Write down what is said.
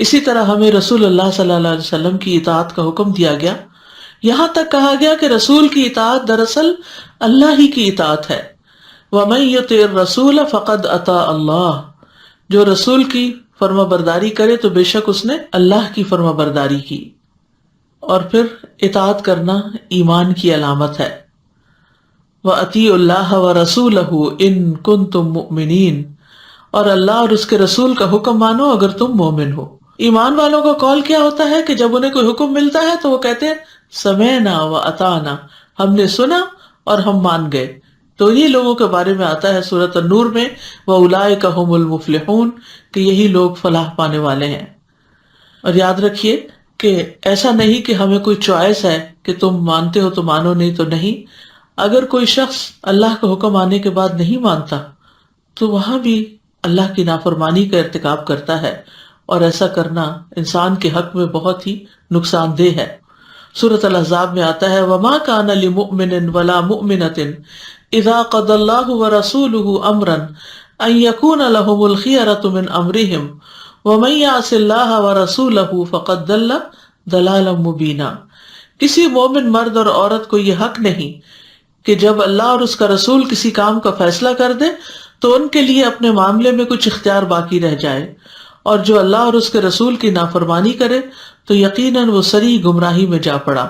اسی طرح ہمیں رسول اللہ صلی اللہ علیہ وسلم کی اطاعت کا حکم دیا گیا، یہاں تک کہا گیا کہ رسول کی اطاعت دراصل اللہ ہی کی اطاعت ہے۔ وَمَن يُطِعِ الرَّسُولَ فَقَدْ أَطَاعَ اللَّهَ، جو رسول کی فرما برداری کرے تو بے شک اس نے اللہ کی فرما برداری کی۔ اور پھر اطاعت کرنا ایمان کی علامت ہے۔ وَأَطِيعُوا اللَّهَ وَرَسُولَهُ إِن كُنتُم مُؤْمِنِينَ، اور اللہ اور اس کے رسول کا حکم مانو اگر تم مومن ہو۔ ایمان والوں کا قول کیا ہوتا ہے کہ جب انہیں کوئی حکم ملتا ہے تو وہ کہتے ہیں سمعنا وَأَطَعْنَا، ہم نے سنا اور ہم مان گئے۔ تو یہ لوگوں کے بارے میں آتا ہے سورۃ النور میں وَأُولَٰئِكَ هُمُ الْمُفْلِحُونَ، کہ یہی لوگ فلاح پانے والے ہیں۔ اور یاد رکھیے کہ ایسا نہیں کہ ہمیں کوئی چوائس ہے کہ تم مانتے ہو تو مانو، نہیں تو نہیں۔ اگر کوئی شخص اللہ کا حکم آنے کے بعد نہیں مانتا تو وہاں بھی اللہ کی نافرمانی کا ارتکاب کرتا ہے، اور ایسا کرنا انسان کے حق میں بہت ہی نقصان دہ ہے۔ سورۃ الاحزاب میں آتا ہے وَمَا كَانَ لِمُؤْمِنٍ وَلَا مُؤْمِنَةٍ إِذَا قَضَى اللَّهُ وَرَسُولُهُ أَمْرًا أَن يَكُونَ لَهُمُ الْخِيَرَةُ مِنْ أَمْرِهِمْ وَمَن يَعْصِ اللَّهَ وَرَسُولَهُ فَقَدْ ضَلَّ ضَلَالًا مُبِينًا۔ کسی مومن مرد اور عورت کو یہ حق نہیں کہ جب اللہ اور اس کا رسول کسی کام کا فیصلہ کر دے تو ان کے لیے اپنے معاملے میں کچھ اختیار باقی رہ جائے، اور جو اللہ اور اس کے رسول کی نافرمانی کرے تو یقیناً وہ سری گمراہی میں جا پڑا۔